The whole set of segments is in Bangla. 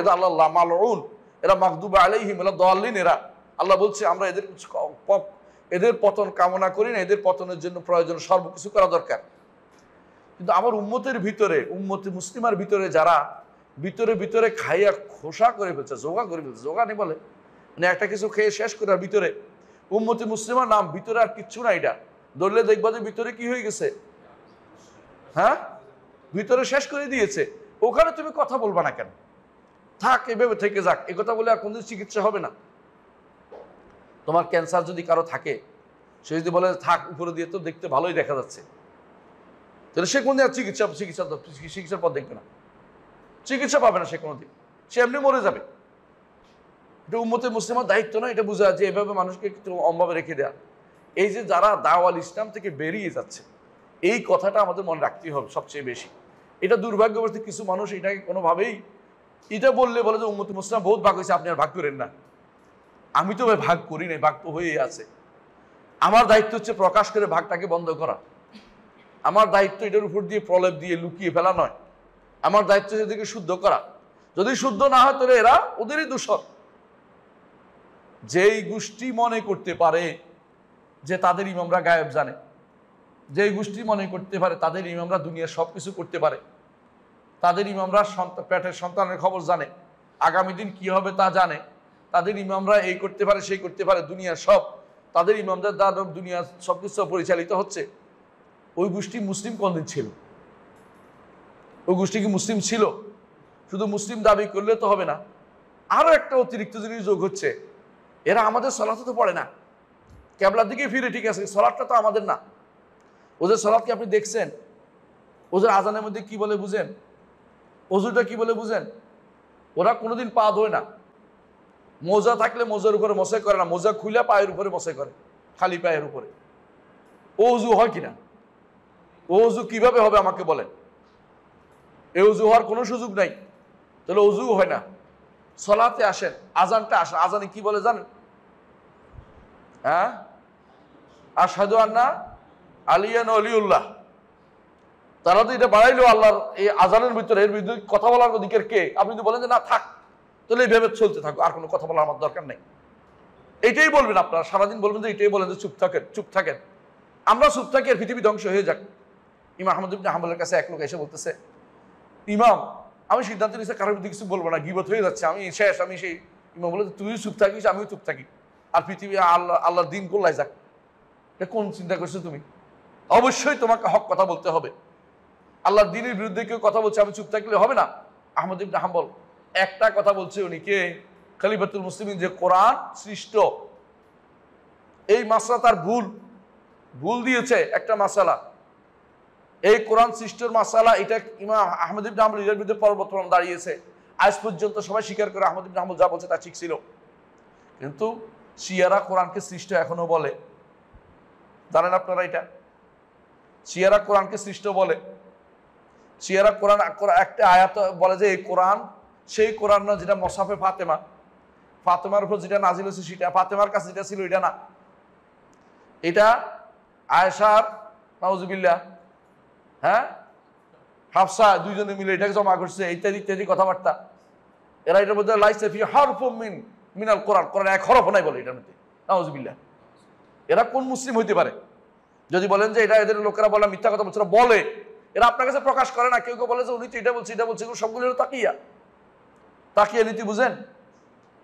এটা আল্লাহ মালউন, এরা মাগদুব আলাইহিম ওয়ালা দাল্লিন, এরা আল্লাহ বলছে আমরা এদের পতন কামনা করি না, এদের পতনের জন্য প্রয়োজন সর্বকিছু করা দরকার। কিন্তু আমার উম্মতের ভিতরে, উম্মতে মুসলিমার ভিতরে যারা ভিতরে ভিতরে খাইয়া খোসা করে ফেলছে, জোগা করে ফেলছে, জোগা নেই বলে মানে একটা কিছু খেয়ে শেষ করে ভিতরে উম্মতে মুসলিমার নাম, ভিতরে আর কিচ্ছু না। এটা ধরলে দেখবা যে ভিতরে কি হয়ে গেছে, হ্যাঁ ভিতরে শেষ করে দিয়েছে। ওখানে তুমি কথা বলবা না কেন? থাক, এভাবে থেকে যাক, এ কথা বলে আর কোনদিন চিকিৎসা হবে না। তোমার ক্যান্সার যদি কারো থাকে, সে যদি বলে থাক উপরে দিয়ে তো দেখতে ভালোই দেখা যাচ্ছে, তাহলে সে কোনদিন আর চিকিৎসার পথ দেখবে না, চিকিৎসা পাবে না সে কোনোদিন, সে এমনি মরে যাবে। এটা উম্মতে মুসলিমার দায়িত্ব না এটা বোঝা, যে এভাবে মানুষকে একটু অমভাবে রেখে দেয়া। এই যে যারা দাওয়াল ইসলাম থেকে বেরিয়ে যাচ্ছে, এই কথাটা আমাদের মনে রাখতেই হবে সবচেয়ে বেশি। এটা দুর্ভাগ্যবশত কিছু মানুষ এটাকে কোনোভাবেই এটা বললে বলে যে উম্মতে মুসলিম বহুত ভাগ হয়েছে, আপনি আর ভাগ করেন না। আমি তো ভাগ করি নাই, ভাগ তো হয়েই আছে। আমার দায়িত্ব হচ্ছে প্রকাশ করে ভাগটাকে বন্ধ করা। আমার দায়িত্ব এটার উপর দিয়ে প্রলেপ দিয়ে লুকিয়ে ফেলা নয়। আমার দায়িত্ব এদেরকে শুদ্ধ করা। যদি শুদ্ধ না হয় তাহলে এরা ওদেরই দোষর। যেই গোষ্ঠী মনে করতে পারে যে তাদের ইমামরা গায়েব জানে, যেই গোষ্ঠী মনে করতে পারে তাদের ইমামরা দুনিয়ার সব কিছু করতে পারে, তাদের ইমামরা পেটের সন্তানের খবর জানে, আগামী দিন কি হবে তা জানে, তাদের ইমামরা এই করতে পারে সেই করতে পারে, দুনিয়ার সব তাদের ইমামদের দ্বারা দুনিয়ার সব কিছু পরিচালিত হচ্ছে, ওই গোষ্ঠী মুসলিম কোনদিন ছিল? ওই গোষ্ঠী কি মুসলিম ছিল? শুধু মুসলিম দাবি করলে তো হবে না। আরো একটা অতিরিক্ত জিনিস যোগ হচ্ছে, এরা আমাদের সালাতে তো পড়ে না, কেবলার দিকে ফিরে, ঠিক আছে, সালাতটা তো আমাদের না। ওদের সালাতকে আপনি দেখছেন? ওদের আজানের মধ্যে কি বলে বুঝেন? ওযুটা কি বলে বুঝেন? ওরা কোনোদিন পা ধোয় না, মোজা থাকলে মোজার উপরে মশাই করে না, মোজা খুলে পায়ের উপরে মশাই করে, খালি পায়ের উপরে। ও ওযু হয় কিনা? ও ওযু কিভাবে হবে আমাকে বলেন? এ ওযু হওয়ার কোনো সুযোগ নাই, তাহলে ওযু হয় না। সালাতে আসেন, আজানটা আসেন, আজানে কি বলে জানেন? হ্যাঁ, আশহাদু আন্না আলিয়ান ওয়ালিউল্লাহ। তারা তো এটা বাড়াইলো আল্লাহর এই আজানের ভিতরে, এর বিরুদ্ধে কথা বলার অধিকার কে? আপনি যদি বলেন যে না থাক, তাহলে এইভাবে চলতে থাকো, আর কোনো কথা বলার আমার দরকার নেই, এইটাই বলবেন আপনারা সারাদিন, বলবেন যে এইটাই বলেন যে চুপ থাকেন, চুপ থাকেন। আমরা চুপ থাকি আর পৃথিবী ধ্বংস হয়ে যাক। ইমাম আহমদ ইবনে হাম্বলের কাছে এক লোক এসে বলতেছে, ইমাম আমি সিদ্ধান্ত নিয়েছি কারোর বিরুদ্ধে কিছু বলবো না, গীবত হয়ে যাচ্ছে, আমি শেষ, আমি সেই। ইমাম বলে তুই চুপ থাকিস, আমিও চুপ থাকি, আর পৃথিবী আল্লাহর দিন গোল্লায় যাক। এটা কোন চিন্তা করছো তুমি? অবশ্যই তোমাকে হক কথা বলতে হবে। আল্লাহর দিনের বিরুদ্ধে কেউ কথা বলছে, আমি চুপ থাকলে হবে না। আহমদ ইবনে হাম্বল একটা কথা বলছে, উনি কে? খলিফাতুল মুসলিমিন, যে কোরআন সৃষ্ট, এই মাসলা তার ভুল দিয়েছে একটা মাসালা, এই কোরআন সৃষ্টির মাসালা, এটা ইমাম আহমদ ইবনে হাম্বল এর বিরুদ্ধে পরবর্তী দাঁড়িয়েছে। আজ পর্যন্ত সবাই স্বীকার করে আহমদ ইবনে হাম্বল যা বলছে তা ঠিক ছিল। কিন্তু শিয়ারা কোরআনকে সৃষ্ট এখনো বলে, জানেন আপনারা এটা? শিয়ারা কোরআনকে সৃষ্ট বলে। শিয়ারা কোরআন একটা আয়াত বলে যে এই কোরআন সেই কোরআন না যেটা মুসহাফে ফাতেমার উপর যেটা নাজিল হয়েছে সেটা, ফাতেমার কাছে যেটা ছিল এটা না, এটা আয়েশার নাউজুবিল্লাহ, হ্যাঁ, হাফসা দুইজনে মিলে এটাকে জমা করছে, ইত্যাদি ইত্যাদি কথাবার্তা। এরা এটার মধ্যে লাইসা ফি হারফুম মিনাল কোরআন, কোরআন এক হরফ নাই বলে এটার মধ্যে, নাউজুবিল্লাহ। এরা কোন মুসলিম হইতে পারে যদি বলেন যে এটা এদের লোকেরা বলে মিথ্যা কথা বলছে? বলে, এরা আপনার কাছে প্রকাশ করে না। কেউ কেউ বলে যে উনি তো এটা বলছে এটা বলছে, এগুলো সবগুলো হলো তাকিয়া নীতি। বুঝেন?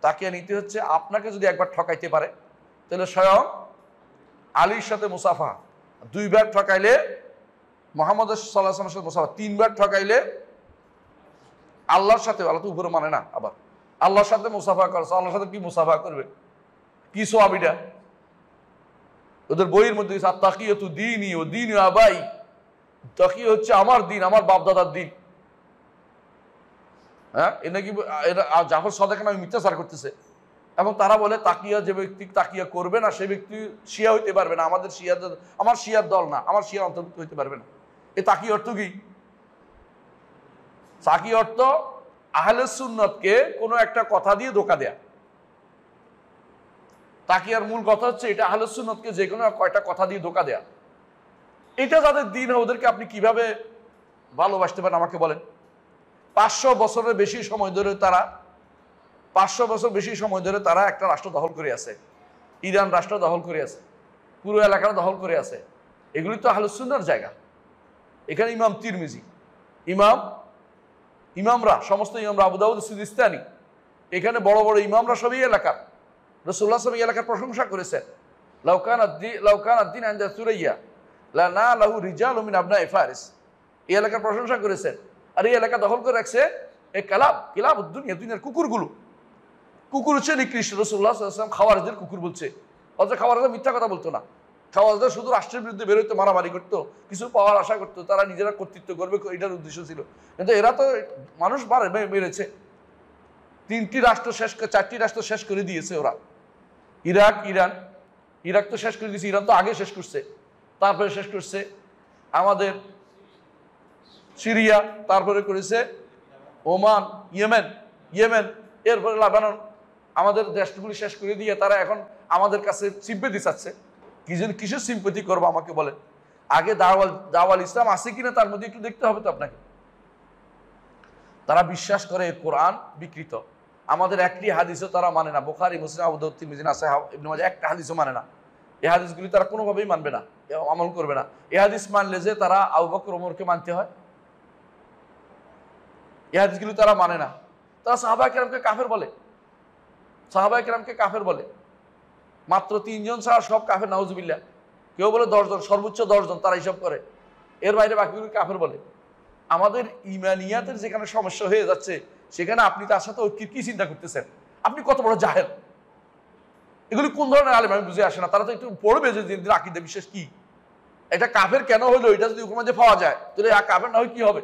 তাকিয়া নীতি হচ্ছে আপনাকে যদি একবার ঠকাইতে পারে তাহলে স্বয়ং আলীর সাথে মুসাফা, 2 বার ঠকাইলে মুহাম্মদ সাল্লাল্লাহু আলাইহি ওয়াসাল্লামের সাথে মুসাফা, 3 বার ঠকাইলে আল্লাহর সাথে, আল্লাহ তো উপরে মানে না, আবার আল্লাহর সাথে মুসাফা করছে। আল্লাহর সাথে কি মুসাফা করবে? কি সওয়াব এটা? ওদের বইয়ের মধ্যে তাকিয়াতু দীনি ও দীন আবাই, তাকিয়া হচ্ছে আমার দিন, আমার বাপ দাদার দিন। হ্যাঁ, এ নাকি জাফর সাদেক নামে মিথ্যাচার করতেছে। এবং তারা বলে তাকিয়া, যে ব্যক্তি তাকিয়া করবে না সে ব্যক্তি শিয়া হইতে পারবে না, আমার শিয়ার দল না, আমার শিয়া অন্তর্ভুক্ত হইতে পারবে না। এই তাকিয়া অর্থ কি? তাকিয়া অর্থ আহলে সুন্নতকে কোনো একটা কথা দিয়ে ধোঁকা দেয়া। তাকিয়ার মূল কথা হচ্ছে এটা, আহলে সুন্নতকে যে কোনো কয়টা কথা দিয়ে ধোঁকা দেয়া। এটা যাদের দিন, ওদেরকে আপনি কিভাবে ভালোবাসতে পারেন আমাকে বলেন? 500 বছরের বেশি সময় ধরে তারা 500 বছর বেশি সময় ধরে তারা একটা রাষ্ট্র দখল করে আছে, ইরান রাষ্ট্র দখল করে আছে, পুরো এলাকাটা দখল করে আছে। এগুলি তো আহলুস সুন্নাহর জায়গা। এখানে ইমাম তিরমিজি, ইমামরা সমস্ত ইমামরা, আবু দাউদ সিজিস্তানি, এখানে বড় বড় ইমামরা সবই এলাকার। রাসূলুল্লাহ সবই এলাকার প্রশংসা করেছেন। লাউকান আদ-দীন ইনদা সুরাইয়া লা না লাহু রিজালুম মিন আবনাই ফারিস, এই এলাকার প্রশংসা করেছেন। আর এই এলাকা দখল করে রাখছে এই কিলাবুদ দুনিয়া, দুনিয়ার কুকুরগুলো। কুকুর হচ্ছে নিকৃষ্ট। রাসূলুল্লাহ সাল্লাল্লাহু আলাইহি ওয়াসাল্লাম খাওয়ারিজদের কুকুর বলছে, অথচ খাওয়ারিজরা মিথ্যা কথা বলতো না। খাওয়ারিজরা শুধু রাষ্ট্রের বিরুদ্ধে বেরোতো, মারামারি করতো, কিছু পাওয়ার আশা করতো, তারা নিজেরা কর্তৃত্ব করবে, এটার উদ্দেশ্য ছিল। কিন্তু এরা তো মানুষ মেরেছে। 4টি রাষ্ট্র শেষ করে দিয়েছে ওরা। ইরাক তো শেষ করে দিয়েছে, ইরান তো আগে শেষ করছে, তারপরে শেষ করছে আমাদের সিরিয়া, তারপরে করেছে ওমান, ইয়েমেন, এরপরে লেবানন। আমাদের দেশগুলি শেষ করে দিয়ে তারা এখন আমাদের কাছে সিম্পেথি চাচ্ছে। কিসের সিম্পেথি করবো আমাকে বলেন? আগে দাওয়াল ইসলাম আছে কিনা তার মধ্যে একটু দেখতে হবে তো আপনাকে। তারা বিশ্বাস করে কোরআন বিকৃত, আমাদের একটি হাদিসও তারা মানে না। বুখারী, মুসলিম, আবু দাউদ, তিরমিজি, নাসাঈ, ইবনে মাজাহ একটা হাদিসও মানে না। এই হাদিসগুলি তারা কোনোভাবেই মানবে না, আমল করবে না। এই হাদিস মানলে যে তারা আবু বকর ওমরকে মানতে হয়, এই হাদিসগুলি তারা মানে না। তারা সাহাবায়ে কেরামকে কাফের বলে। মাত্র 3 জন ছাড়া সব কাফের, নাউজুবিল্লাহ। কেউ বলে 10 জন, সর্বোচ্চ 10 জন তারা হিসাব করে, এর বাইরে বাকিগুলি কাফের বলে। আমাদের ইমানিয়াতের যেখানে সমস্যা হয়ে যাচ্ছে, সেখানে আপনি তার সাথে ঐক্যের কি চিন্তা করতেছেন? আপনি কত বড় জাহেল! এগুলি কোন ধরনের আলেম আমি বুঝে আসে না। তারা তো একটু পড়বে যে আকীদা বিশ্বাস কি, এটা কাফের কেন হইলো, এটা যদি হুকুমে পাওয়া যায় তাহলে কাফের না হয় কি হবে?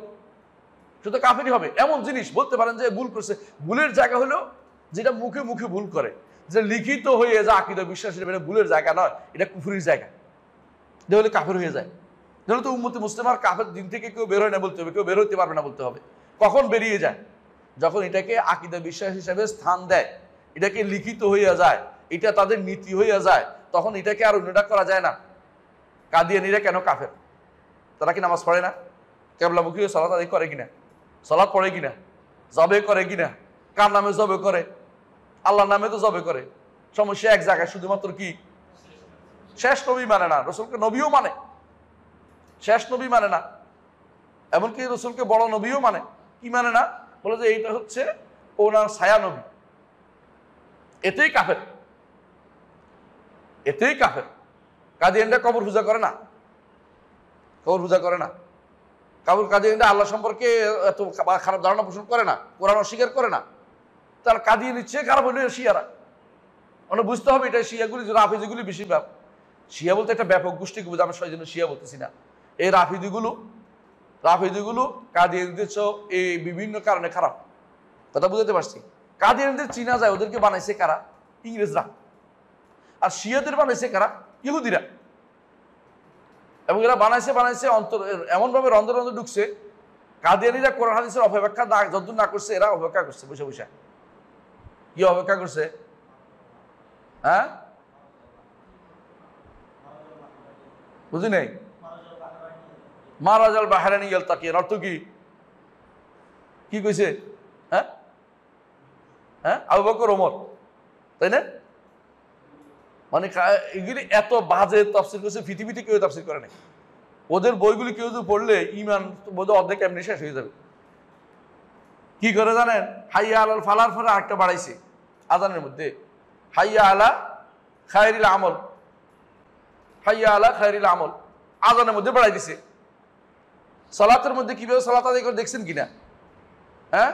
শুধু কাফেরই হবে। এমন জিনিস বলতে পারেন যে ভুল করছে। ভুলের জায়গা হলো যেটা মুখে মুখে ভুল করে, যে লিখিত হয়ে যা আকীদা বিশ্বাস, এটা ভুলের জায়গা নয়, এটা কুফরির জায়গা। এটা হলে কাফের হয়ে যায়। যেহেতু উম্মতে মুসলিমার কাফের দিন থেকে কেউ বের হয় না বলতে হবে, কেউ বের হতে পারবে না বলতে হবে। কখন বেরিয়ে যায়? যখন এটাকে আকীদা বিশ্বাস হিসাবে স্থান দেয়, এটাকে লিখিত হইয়া যায়, এটা তাদের নীতি হইয়া যায়, তখন এটাকে আর অন্যটা করা যায় না। কাদিয়ানীরা কেন কাফের? তারা কি নামাজ পড়ে না? কিবলামুখী হয়ে সালাত আদায় করে কিনা? সালাত পড়ে কিনা? জবে করে কিনা? কার নামে জবে করে? আল্লাহর নামে তো জবে করে। সমস্যা এক জায়গায়, শুধুমাত্র কি শেষ নবী মানে না, রসুলকে নবীও মানে, শেষ নবী মানে না, এমনকি রসুলকে বড় নবীও মানে। কি মানে না? বলে যে এইটা হচ্ছে ওনার ছায়া নবী। এতেই কাফের। কাদিয়ানরা কবর পূজা করে না, কাদিয়ানরা আল্লাহ সম্পর্কে এত খারাপ ধারণা পোষণ করে না, কোরআন অস্বীকার করে না। তার কাদিয়ানির চেয়ে খারাপ হইল শিয়ারা। আমরা বুঝতে হবে এটা শিয়াগুলি, রাফিজিগুলি বেশি শিয়া বলতে একটা ব্যাপক গোষ্ঠীকে বুঝে, আমরা সেই জন্য শিয়া বলতেছি না। এই রাফিদিগুলো কাদিয়ানদের চেয়ে এই বিভিন্ন কারণে খারাপ। কথা বুঝতে পারছি? কাদিয়ানদের চিনা যায়, ওদেরকে বানাইছে কারা? ইংরেজরা। আর শিয়াদের বানাইছে কারা? ইহুদিরা। এবং এরা বানাইছে এমনভাবে রন্ধে ঢুকছে। কাদিয়ানীরা কোরআন হাদিসের অপব্যাখ্যা যতদূর না করছে, এরা অপেক্ষা করছে বসে বসে। কি অপেক্ষা করছে? হ্যাঁ, বুঝি নাই। মারাজাল বাহরাইনি ইয়ালতাকিয়ান অর্থ কি? কি কইছে? হ্যাঁ, আবু বকর ওমর, তাই না? মানে এগুলি এত বাজে তাফসীর করছে, পৃথিবীতে কেউ তাফসীর করে নাই। ওদের বইগুলি কেউ যদি পড়লে ইমান বোধহয় অর্ধেক এমনি শেষ হয়ে যাবে। কি করে জানেন? হাইয়া আলাল ফালার ফলে আরেকটা বাড়াইছে আজানের মধ্যে, হাইয়া আলা খায়রিল আমল, আজানের মধ্যে বাড়াই দিছে। সালাতের মধ্যে কিভাবে সালাত আদায় করে দেখছেন কিনা? হ্যাঁ,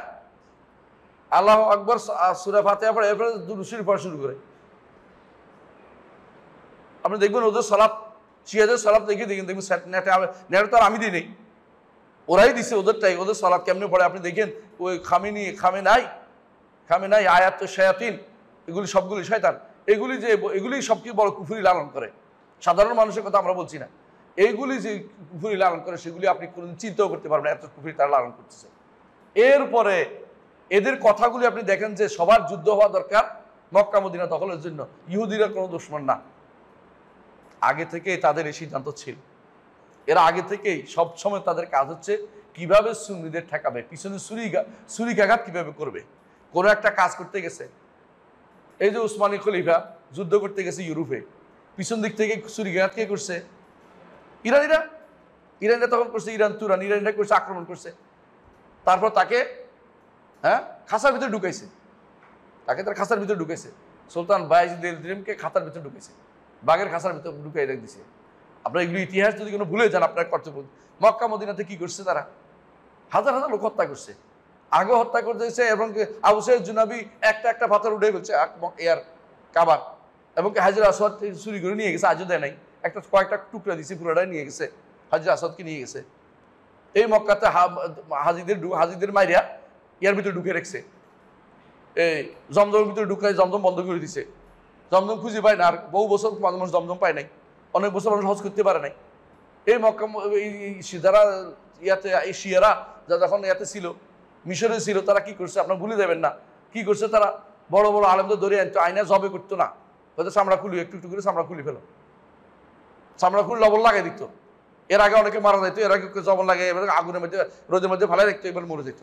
আল্লাহু আকবার সূরা ফাতিহা পড়ে এরপরে দুরূদ শরীফ পড়া শুরু করে। আপনি দেখবেন ওদের সালাত, শিয়াদের সালাত দেখবেন নেটে তো আর আমি দিই নেই, ওরাই দিছে ওদেরটাই। ওদের সালাত কেমনে পড়ে আপনি দেখেন। ওই খামেনাই আয়াত শায়াতিন, এগুলি সবগুলি শয়তান। এগুলি সব কি বড় কুফরি লালন করে। সাধারণ মানুষের কথা আমরা বলছি না। এইগুলি যে কুফরি লালন করে, সেগুলি আপনি কোনোদিন চিন্তাও করতে পারবেন এত কুফরি তারা লালন করতেছে। এরপরে এদের কথাগুলি আপনি দেখেন যে সবার যুদ্ধ হওয়া দরকার মক্কা মদিনা দখলের জন্য। ইহুদিরা কোনো দুশমন না, আগে থেকেই তাদের এই সিদ্ধান্ত ছিল। এরা আগে থেকেই সবসময় তাদের কাজ হচ্ছে কিভাবে সুন্নিদের ঠেকাবে, পিছনে ছুরিকাঘাত কিভাবে করবে, কোনো একটা কাজ করতে গেছে, এই যে উসমানী খলিফা যুদ্ধ করতে গেছে ইউরোপে, পিছন দিক থেকে ছুরিঘাত কে করছে? ইরানিরা তখন করছে, তুরান ইরানিরা করছে, আক্রমণ করছে। তারপর তাকে খাঁচার ভিতরে ঢুকাইছে, তার খাঁচার ভিতরে ঢুকাইছে। সুলতান বায়েজিদকে খাঁচার ভিতরে ঢুকাইছে, বাঘের খাঁচার ভিতরে ঢুকাই রেখে দিছে। আপনার এগুলো ইতিহাস যদি কোনো ভুলে যান আপনার কর্তব্য। মক্কা মদিনাতে কি করছে তারা? হাজার হাজার লোক হত্যা করছে, আগে হত্যা করতেছে। এবং আবু সাইদ জুনাবি একটা পাথর উঠে ফেলছে এয়ার কাবার, এবং হাজরা আসওয়াদ চুরি করে নিয়ে গেছে, আজও দেয় নাই, কয়েকটা টুকরা দিছে, পুরোটাই নিয়ে গেছে, হাজরা আসওয়াদকে নিয়ে গেছে। এই মক্কাতে হাজিদের মাইরিয়া ইয়ার ভিতরে ঢুকে রেখেছে, এই জমজমের ভিতরে ঢুকে জমজম বন্ধ করে দিছে। জমজম খুঁজে পায় না, আর বহু বছর মানুষ জমজম পায় নাই, অনেক বছর মানুষ হজ করতে পারে নাই। এই মক্কা যারা এই শিয়ারা যারা যখন ইয়াতে ছিল, মিশরে ছিল, তারা কি করছে আপনার ভুলে যাবেন না। কি করছে তারা? বড় বড় আলেমদের ধরে আনতো, আয়না জবে করতো না, হয়তো চামড়া খুলি একটু একটু করে চামড়া খুলি ফেলো, চামড়া খুলে লবণ লাগাই দিত। এর আগে অনেকে মারা যাইতো, এর আগে জবন লাগে, এবার আগুনের মধ্যে রোদের মধ্যে ফেলাই রাখতো, এবার মরে যেত,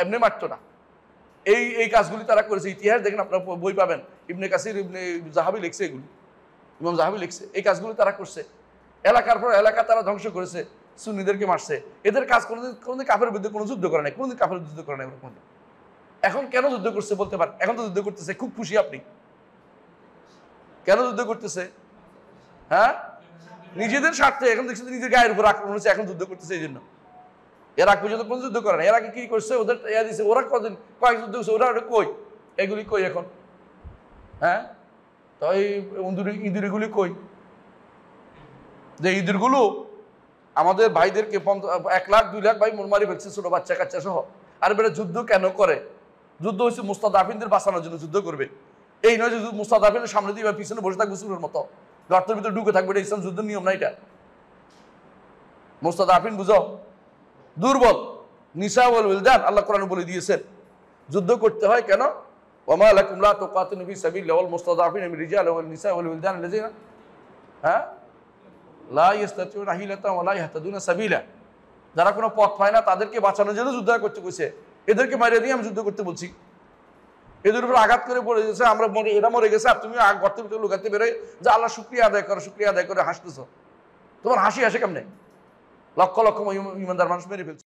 এমনি মারতো না। এই কাজগুলি তারা করেছে। ইতিহাস দেখেন, আপনার বই পাবেন, ইবনে কাসির, ইবনে জাহাবি লিখছে, এগুলি ইমাম জাহাবি লিখছে। এই কাজগুলি তারা করছে, এলাকার পর এলাকা তারা ধ্বংস করেছে, সুন্নিদেরকে মারছে। এদের কাজ কোনোদিন কাফের বিরুদ্ধে কোনো যুদ্ধ করে নাই, কোনোদিন কাফের যুদ্ধ করে নাই কোনোদিন। এখন কেন যুদ্ধ করছে বলতে পারেন? এখন তো যুদ্ধ করতেছে, খুব খুশি আপনি। কেন যুদ্ধ করতেছে? নিজেদের স্বার্থে। এখন দেখছি নিজের গায়ের উপর আক্রমণ হচ্ছে, এখন যুদ্ধ করতেছে। এই জন্য এর আগে পর্যন্ত কোনো যুদ্ধ করে না। এর আগে কি করছে? ওদের ইয়া দিছে, ওরা কয়েক যুদ্ধ করছে, ওরা কই? এগুলি কই এখন? তো এই ইঁদুরিগুলি কই? যে ইঁদুরগুলো আমাদের ভাইদেরকে 1 লাখ 2 লাখ ভাই মারি ফেলছে, ছোট বাচ্চা কাচ্চা সহ। আর এবারে যুদ্ধ কেন করে? যুদ্ধ হচ্ছে মুস্তাদাফিনদের বাঁচানোর জন্য যুদ্ধ করবে। এই নয় যে মুস্তাদাফিনের সামনে দিয়ে পিছনে বসে থাকবে সুরের মতো, গর্তের ভিতরে ঢুকে থাকবে। এটা ইসলাম যুদ্ধের নিয়ম না। এটা মুস্তাদাফিন বুঝো, দুর্বল নিসা ওয়াল উলদান, আল্লাহ কোরআনে বলে দিয়েছেন যুদ্ধ করতে হয় কেন। ওমা লাকুম লা তুকাতিলু ফি সাবিলিল্লাহি ওয়াল মুস্তাদাফিনা মির রিজাল ওয়াল নিসা ওয়াল উলদান আল্লাযিনা লা ইস্তাতিউনা হিলাতা ওয়া লা ইয়াহতাদুনা সাবিলা। যারা কোনো পথ পায় না তাদেরকে বাঁচানোর জন্য যুদ্ধ করতে কইছে। এদেরকে মারিয়ে দিয়ে আমি যুদ্ধ করতে বলছি। এদের উপর আঘাত করে পড়ে গেছে, আমরা এরা মরে গেছে, আর তুমি গর্তের ভিতরে লুকাতে বেরোয় যে আল্লাহ শুকরিয়া আদায় করে হাসতেছ। তোমার হাসি আসে কেমনে? লক্ষ লক্ষ ইমানদার মানুষ মেরে ফেলছে।